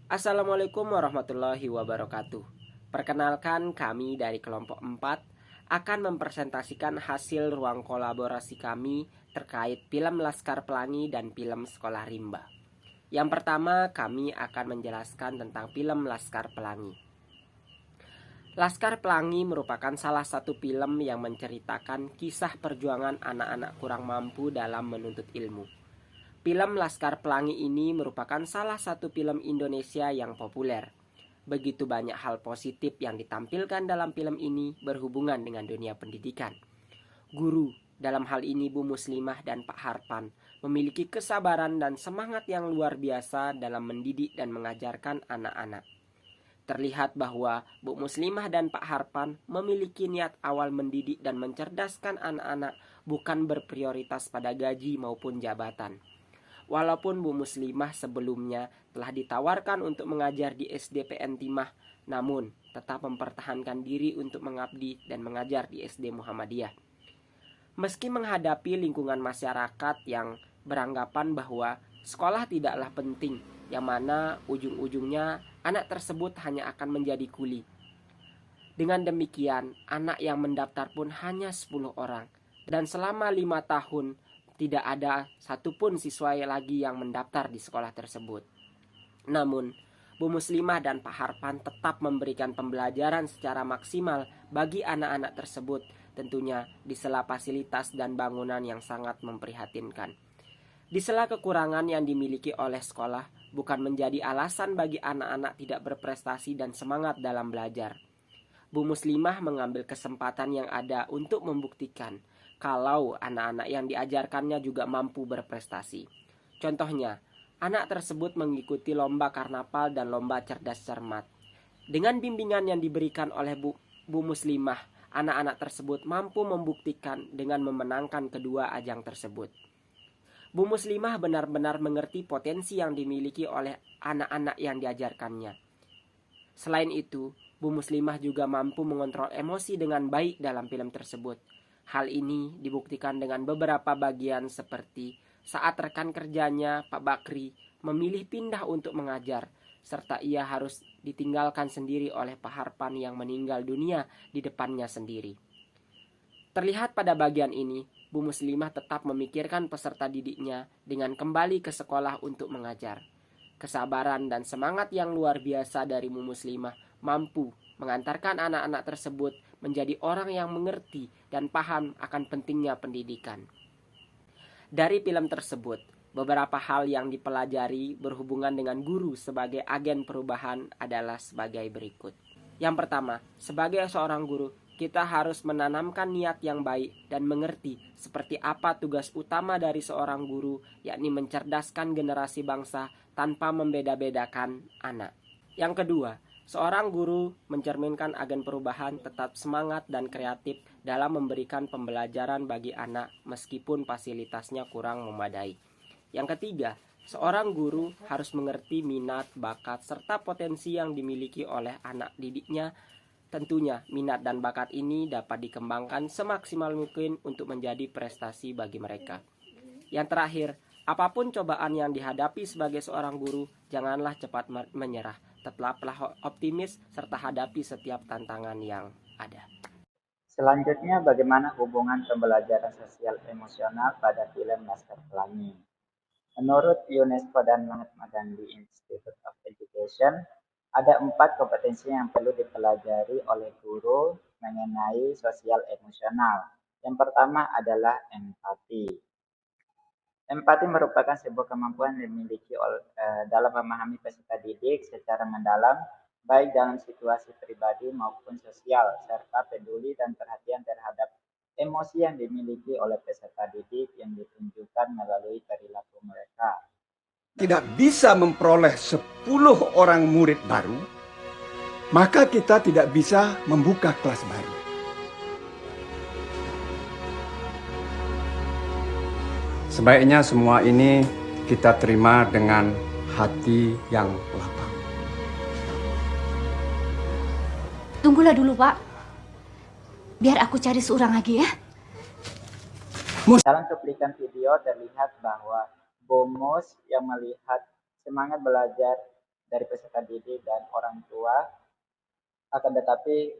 Assalamualaikum warahmatullahi wabarakatuh. Perkenalkan, kami dari kelompok 4 akan mempresentasikan hasil ruang kolaborasi kami terkait film Laskar Pelangi dan film Sekolah Rimba. Yang pertama, kami akan menjelaskan tentang film Laskar Pelangi. Laskar Pelangi merupakan salah satu film yang menceritakan kisah perjuangan anak-anak kurang mampu dalam menuntut ilmu. Film Laskar Pelangi ini merupakan salah satu film Indonesia yang populer. Begitu banyak hal positif yang ditampilkan dalam film ini berhubungan dengan dunia pendidikan. Guru, dalam hal ini Bu Muslimah dan Pak Harpan, memiliki kesabaran dan semangat yang luar biasa dalam mendidik dan mengajarkan anak-anak. Terlihat bahwa Bu Muslimah dan Pak Harpan memiliki niat awal mendidik dan mencerdaskan anak-anak, bukan berprioritas pada gaji maupun jabatan. Walaupun Bu Muslimah sebelumnya telah ditawarkan untuk mengajar di SDPN Timah, namun tetap mempertahankan diri untuk mengabdi dan mengajar di SD Muhammadiyah. Meski menghadapi lingkungan masyarakat yang beranggapan bahwa sekolah tidaklah penting, yang mana ujung-ujungnya anak tersebut hanya akan menjadi kuli. Dengan demikian, anak yang mendaftar pun hanya 10 orang, dan selama 5 tahun tidak ada satupun siswa lagi yang mendaftar di sekolah tersebut. Namun, Bu Muslimah dan Pak Harpan tetap memberikan pembelajaran secara maksimal bagi anak-anak tersebut, tentunya di sela fasilitas dan bangunan yang sangat memprihatinkan. Di sela kekurangan yang dimiliki oleh sekolah bukan menjadi alasan bagi anak-anak tidak berprestasi dan semangat dalam belajar. Bu Muslimah mengambil kesempatan yang ada untuk membuktikan kalau anak-anak yang diajarkannya juga mampu berprestasi. Contohnya, anak tersebut mengikuti lomba karnaval dan lomba cerdas cermat. Dengan bimbingan yang diberikan oleh Bu Muslimah, anak-anak tersebut mampu membuktikan dengan memenangkan kedua ajang tersebut. Bu Muslimah benar-benar mengerti potensi yang dimiliki oleh anak-anak yang diajarkannya. Selain itu, Bu Muslimah juga mampu mengontrol emosi dengan baik dalam film tersebut. Hal ini dibuktikan dengan beberapa bagian seperti saat rekan kerjanya, Pak Bakri, memilih pindah untuk mengajar, serta ia harus ditinggalkan sendiri oleh Pak Harpan yang meninggal dunia di depannya sendiri. Terlihat pada bagian ini, Bu Muslimah tetap memikirkan peserta didiknya dengan kembali ke sekolah untuk mengajar. Kesabaran dan semangat yang luar biasa dari Bu Muslimah mampu mengantarkan anak-anak tersebut menjadi orang yang mengerti dan paham akan pentingnya pendidikan. Dari film tersebut, beberapa hal yang dipelajari berhubungan dengan guru sebagai agen perubahan adalah sebagai berikut. Yang pertama, sebagai seorang guru, kita harus menanamkan niat yang baik dan mengerti seperti apa tugas utama dari seorang guru, yakni mencerdaskan generasi bangsa tanpa membeda-bedakan anak. Yang kedua, seorang guru mencerminkan agen perubahan tetap semangat dan kreatif dalam memberikan pembelajaran bagi anak meskipun fasilitasnya kurang memadai. Yang ketiga, seorang guru harus mengerti minat, bakat, serta potensi yang dimiliki oleh anak didiknya. Tentunya minat dan bakat ini dapat dikembangkan semaksimal mungkin untuk menjadi prestasi bagi mereka. Yang terakhir, apapun cobaan yang dihadapi sebagai seorang guru, janganlah cepat menyerah. Tetaplah optimis serta hadapi setiap tantangan yang ada. Selanjutnya, bagaimana hubungan pembelajaran sosial emosional pada film Laskar Pelangi? Menurut UNESCO dan Mahatma Gandhi Institute of Education, ada 4 kompetensi yang perlu dipelajari oleh guru mengenai sosial emosional. Yang pertama adalah empati. Empati merupakan sebuah kemampuan yang dimiliki dalam memahami peserta didik secara mendalam, baik dalam situasi pribadi maupun sosial, serta peduli dan perhatian terhadap emosi yang dimiliki oleh peserta didik yang ditunjukkan melalui perilaku mereka. Tidak bisa memperoleh 10 orang murid baru, maka kita tidak bisa membuka kelas baru. Sebaiknya semua ini kita terima dengan hati yang lapang. Tunggulah dulu, Pak. Biar aku cari seorang lagi ya. Dalam cuplikan video terlihat bahwa Bomus yang melihat semangat belajar dari peserta didik dan orang tua. Akan tetapi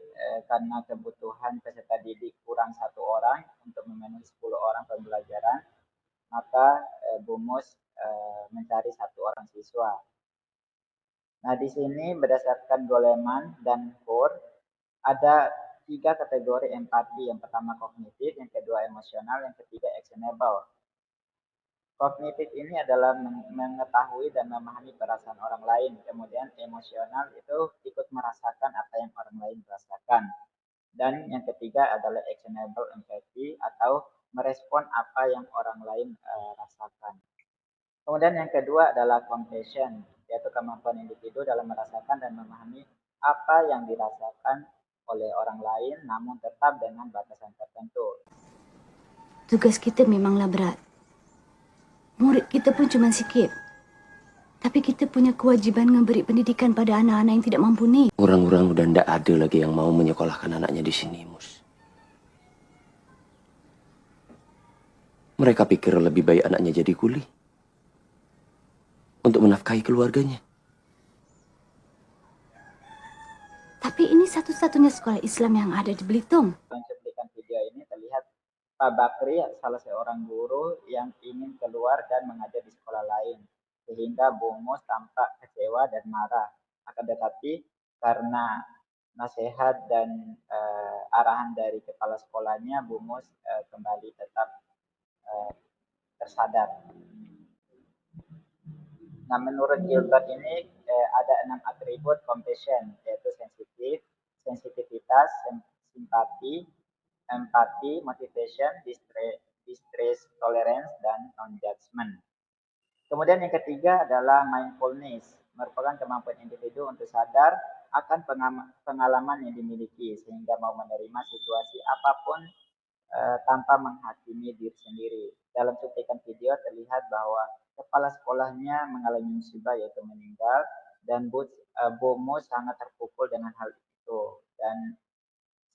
karena kebutuhan peserta didik kurang 1 orang untuk memenuhi 10 orang pembelajaran, maka BUMUS mencari 1 orang siswa. Nah, di sini berdasarkan Goleman dan Kur, ada 3 kategori empati. Yang pertama kognitif, yang kedua emosional, yang ketiga actionable. Kognitif ini adalah mengetahui dan memahami perasaan orang lain. Kemudian emosional itu ikut merasakan apa yang orang lain rasakan. Dan yang ketiga adalah actionable empathy atau merespon apa yang orang lain rasakan. Kemudian yang kedua adalah compassion, yaitu kemampuan individu dalam merasakan dan memahami apa yang dirasakan oleh orang lain, namun tetap dengan batasan tertentu. Tugas kita memanglah berat. Murid kita pun cuma sikit. Tapi kita punya kewajiban memberi pendidikan pada anak-anak yang tidak mampu ni. Orang-orang udah ndak ada lagi yang mau menyekolahkan anaknya di sini, Mus. Mereka pikir lebih baik anaknya jadi kuli untuk menafkahi keluarganya. Tapi ini satu-satunya sekolah Islam yang ada di Belitung. Dalam cuplikan video ini terlihat Pak Bakri, salah seorang guru yang ingin keluar dan mengajar di sekolah lain, sehingga BUMUS tampak kecewa dan marah. Akan tetapi karena nasihat dan arahan dari kepala sekolahnya, BUMUS kembali tetap tersadar. Nah, menurut Gilbert ini ada 6 atribut compassion, yaitu sensitif, sensitivitas, simpati, empati, motivation, distress tolerance, dan non-judgment. Kemudian yang ketiga adalah mindfulness, merupakan kemampuan individu untuk sadar akan pengalaman yang dimiliki sehingga mau menerima situasi apapun tanpa menghakimi diri sendiri. Dalam cuplikan video terlihat bahwa kepala sekolahnya mengalami musibah yaitu meninggal dan BUMUS sangat terpukul dengan hal itu, dan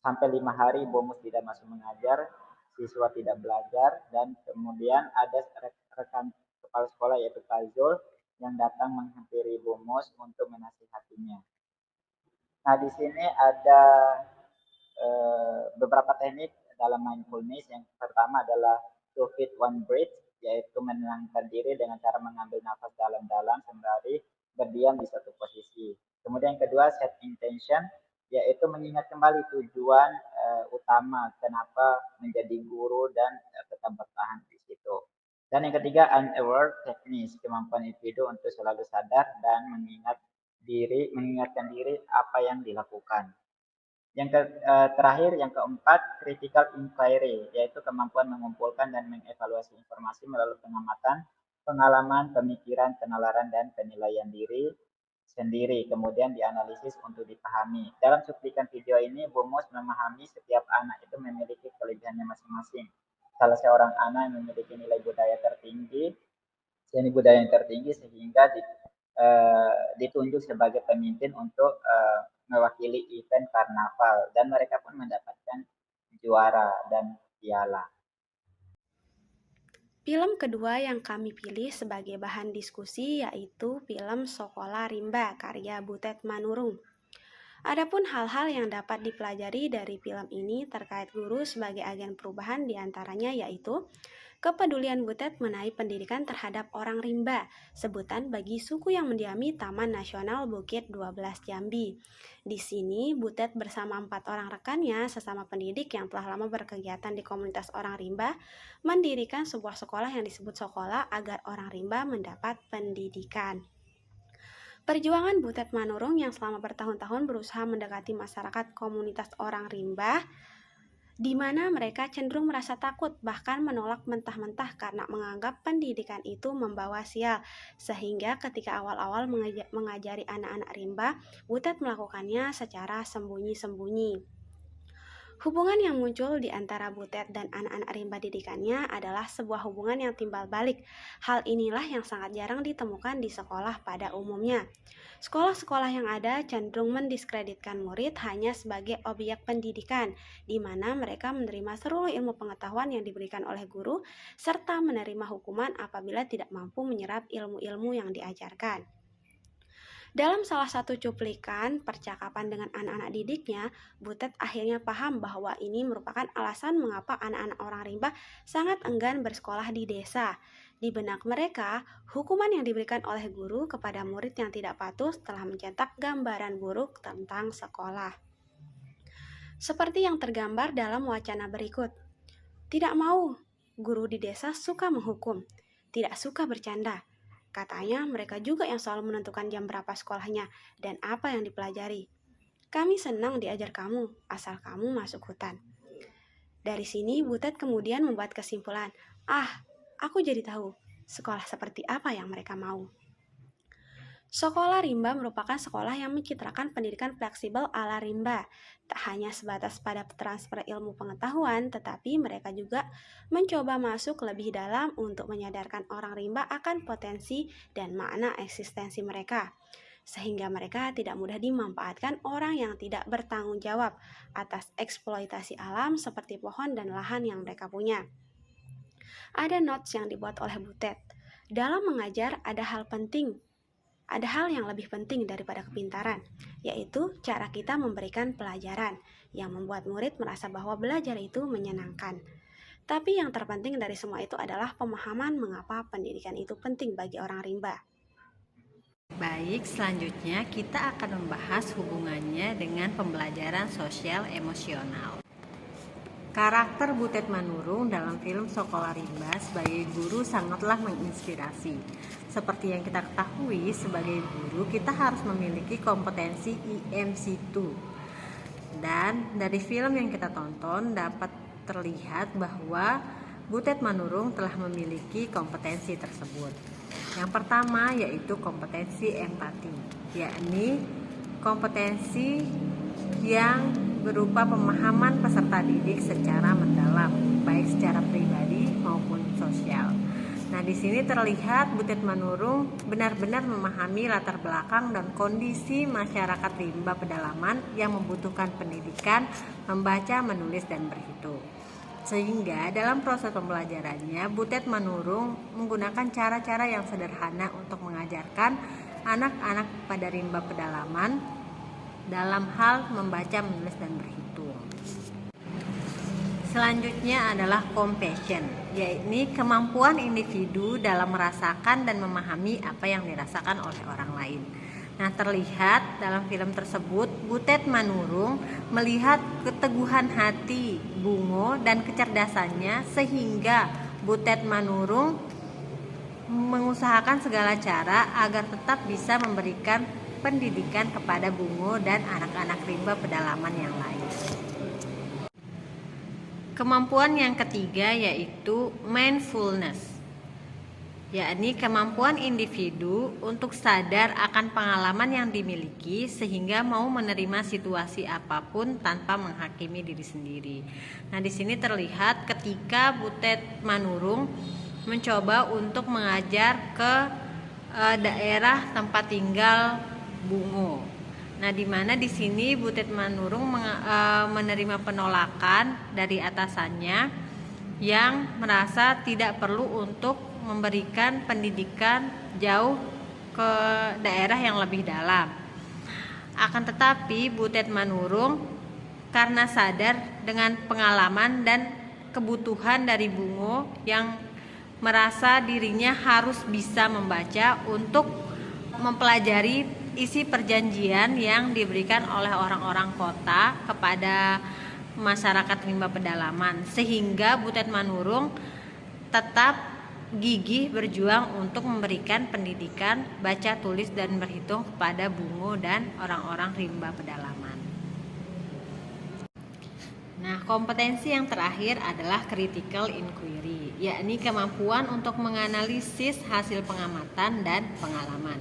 sampai 5 hari BUMUS tidak masuk mengajar, siswa tidak belajar, dan kemudian ada rekan kepala sekolah yaitu Pak Zul yang datang menghampiri BUMUS untuk menasihatinya. Nah, di sini ada beberapa teknik dalam mindfulness. Yang pertama adalah to fit one breath, yaitu menenangkan diri dengan cara mengambil nafas dalam-dalam sembari berdiam di satu posisi. Kemudian yang kedua set intention, yaitu mengingat kembali tujuan utama kenapa menjadi guru dan tetap bertahan di situ. Dan yang ketiga unaware technique, kemampuan individu untuk selalu sadar dan mengingatkan diri apa yang dilakukan. Yang terakhir, yang keempat, critical inquiry, yaitu kemampuan mengumpulkan dan mengevaluasi informasi melalui pengamatan, pengalaman, pemikiran, penalaran, dan penilaian diri sendiri, kemudian dianalisis untuk dipahami. Dalam cuplikan video ini, BUMUS memahami setiap anak itu memiliki kelebihannya masing-masing. Salah seorang anak yang memiliki nilai budaya tertinggi, sehingga ditunjuk sebagai pemimpin untuk mewakili event karnaval, dan mereka pun mendapatkan juara dan piala. Film kedua yang kami pilih sebagai bahan diskusi yaitu film Sekolah Rimba karya Butet Manurung. Adapun hal-hal yang dapat dipelajari dari film ini terkait guru sebagai agen perubahan diantaranya yaitu kepedulian Butet mengenai pendidikan terhadap orang rimba, sebutan bagi suku yang mendiami Taman Nasional Bukit 12 Jambi. Di sini, Butet bersama 4 orang rekannya sesama pendidik yang telah lama berkegiatan di komunitas orang rimba, mendirikan sebuah sekolah yang disebut sekolah agar orang rimba mendapat pendidikan. Perjuangan Butet Manurung yang selama bertahun-tahun berusaha mendekati masyarakat komunitas orang rimba, di mana mereka cenderung merasa takut, bahkan menolak mentah-mentah karena menganggap pendidikan itu membawa sial. Sehingga ketika awal-awal mengajari anak-anak rimba, Butet melakukannya secara sembunyi-sembunyi. Hubungan yang muncul di antara Butet dan anak-anak rimba didikannya adalah sebuah hubungan yang timbal balik. Hal inilah yang sangat jarang ditemukan di sekolah pada umumnya. Sekolah-sekolah yang ada cenderung mendiskreditkan murid hanya sebagai objek pendidikan, di mana mereka menerima seluruh ilmu pengetahuan yang diberikan oleh guru, serta menerima hukuman apabila tidak mampu menyerap ilmu-ilmu yang diajarkan. Dalam salah satu cuplikan percakapan dengan anak-anak didiknya, Butet akhirnya paham bahwa ini merupakan alasan mengapa anak-anak orang rimba sangat enggan bersekolah di desa. Di benak mereka, hukuman yang diberikan oleh guru kepada murid yang tidak patuh telah mencetak gambaran buruk tentang sekolah. Seperti yang tergambar dalam wacana berikut. Tidak mau, guru di desa suka menghukum, tidak suka bercanda. Katanya mereka juga yang selalu menentukan jam berapa sekolahnya dan apa yang dipelajari. Kami senang diajar kamu, asal kamu masuk hutan. Dari sini Butet kemudian membuat kesimpulan, aku jadi tahu sekolah seperti apa yang mereka mau. Sekolah rimba merupakan sekolah yang mencitrakan pendidikan fleksibel ala rimba. Tak hanya sebatas pada transfer ilmu pengetahuan, tetapi mereka juga mencoba masuk lebih dalam untuk menyadarkan orang rimba akan potensi dan makna eksistensi mereka. Sehingga mereka tidak mudah dimanfaatkan orang yang tidak bertanggung jawab atas eksploitasi alam seperti pohon dan lahan yang mereka punya. Ada notes yang dibuat oleh Butet. Dalam mengajar ada hal yang lebih penting daripada kepintaran, yaitu cara kita memberikan pelajaran yang membuat murid merasa bahwa belajar itu menyenangkan. Tapi yang terpenting dari semua itu adalah pemahaman mengapa pendidikan itu penting bagi orang rimba. Baik, selanjutnya kita akan membahas hubungannya dengan pembelajaran sosial emosional. Karakter Butet Manurung dalam film Sekolah Rimba sebagai guru sangatlah menginspirasi. Seperti yang kita ketahui, sebagai guru kita harus memiliki kompetensi IMC2. Dan dari film yang kita tonton dapat terlihat bahwa Butet Manurung telah memiliki kompetensi tersebut. Yang pertama yaitu kompetensi empati, yakni kompetensi yang berupa pemahaman peserta didik secara mendalam, baik secara pribadi maupun sosial. Nah, di sini terlihat Butet Manurung benar-benar memahami latar belakang dan kondisi masyarakat rimba pedalaman yang membutuhkan pendidikan, membaca, menulis, dan berhitung. Sehingga dalam proses pembelajarannya, Butet Manurung menggunakan cara-cara yang sederhana untuk mengajarkan anak-anak pada rimba pedalaman dalam hal membaca, menulis, dan berhitung. Selanjutnya adalah compassion, yaitu kemampuan individu dalam merasakan dan memahami apa yang dirasakan oleh orang lain. Nah, terlihat dalam film tersebut Butet Manurung melihat keteguhan hati Bungo dan kecerdasannya, sehingga Butet Manurung mengusahakan segala cara agar tetap bisa memberikan pendidikan kepada Bungo dan anak-anak rimba pedalaman yang lain. Kemampuan yang ketiga yaitu mindfulness, yakni kemampuan individu untuk sadar akan pengalaman yang dimiliki sehingga mau menerima situasi apapun tanpa menghakimi diri sendiri. Nah, di sini terlihat ketika Butet Manurung mencoba untuk mengajar ke daerah tempat tinggal Bungo. Nah, di mana di sini Butet Manurung menerima penolakan dari atasannya yang merasa tidak perlu untuk memberikan pendidikan jauh ke daerah yang lebih dalam. Akan tetapi Butet Manurung karena sadar dengan pengalaman dan kebutuhan dari Bungo yang merasa dirinya harus bisa membaca untuk mempelajari isi perjanjian yang diberikan oleh orang-orang kota kepada masyarakat rimba pedalaman, sehingga Butet Manurung tetap gigih berjuang untuk memberikan pendidikan baca, tulis, dan berhitung kepada Bungo dan orang-orang rimba pedalaman. Nah, kompetensi yang terakhir adalah critical inquiry, yakni kemampuan untuk menganalisis hasil pengamatan dan pengalaman.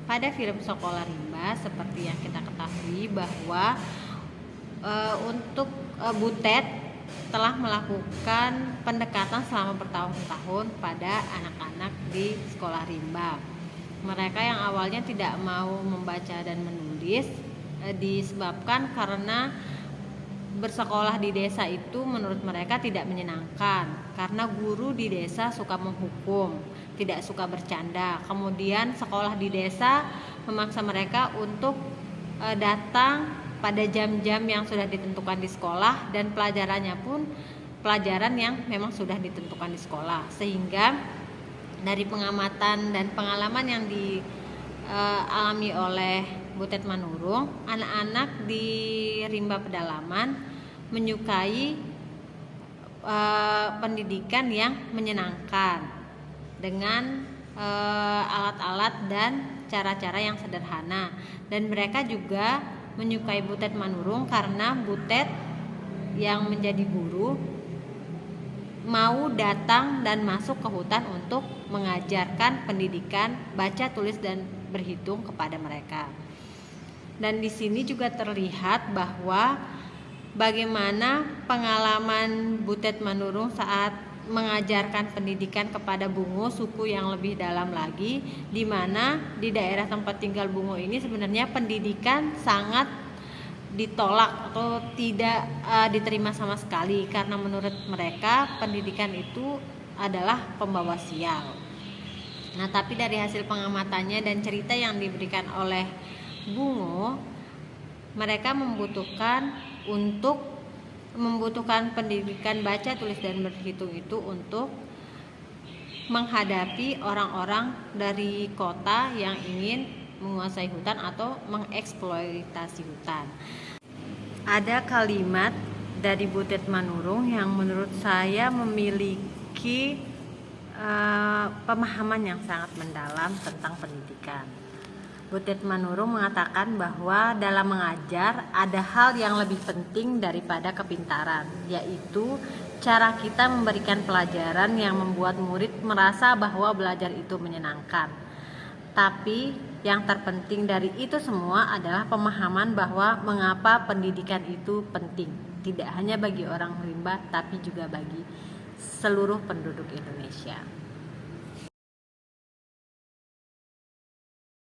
Pada film Sekolah Rimba seperti yang kita ketahui bahwa untuk Butet telah melakukan pendekatan selama bertahun-tahun pada anak-anak di sekolah rimba. Mereka yang awalnya tidak mau membaca dan menulis disebabkan karena bersekolah di desa itu menurut mereka tidak menyenangkan karena guru di desa suka menghukum, tidak suka bercanda. Kemudian sekolah di desa memaksa mereka untuk datang pada jam-jam yang sudah ditentukan di sekolah, dan pelajarannya pun pelajaran yang memang sudah ditentukan di sekolah. Sehingga dari pengamatan dan pengalaman yang dialami oleh Butet Manurung, anak-anak di Rimba Pedalaman menyukai pendidikan yang menyenangkan dengan alat-alat dan cara-cara yang sederhana. Dan mereka juga menyukai Butet Manurung karena Butet yang menjadi guru mau datang dan masuk ke hutan untuk mengajarkan pendidikan baca, tulis, dan berhitung kepada mereka. Dan di sini juga terlihat bahwa bagaimana pengalaman Butet Manurung saat mengajarkan pendidikan kepada Bungo, suku yang lebih dalam lagi, di mana di daerah tempat tinggal Bungo ini sebenarnya pendidikan sangat ditolak atau tidak diterima sama sekali, karena menurut mereka pendidikan itu adalah pembawa sial. Nah, tapi dari hasil pengamatannya dan cerita yang diberikan oleh Bungo, mereka membutuhkan pendidikan baca, tulis, dan berhitung itu untuk menghadapi orang-orang dari kota yang ingin menguasai hutan atau mengeksploitasi hutan. Ada kalimat dari Butet Manurung yang menurut saya memiliki pemahaman yang sangat mendalam tentang pendidikan. Butet Manurung mengatakan bahwa dalam mengajar ada hal yang lebih penting daripada kepintaran, yaitu cara kita memberikan pelajaran yang membuat murid merasa bahwa belajar itu menyenangkan. Tapi yang terpenting dari itu semua adalah pemahaman bahwa mengapa pendidikan itu penting, tidak hanya bagi orang rimba tapi juga bagi seluruh penduduk Indonesia.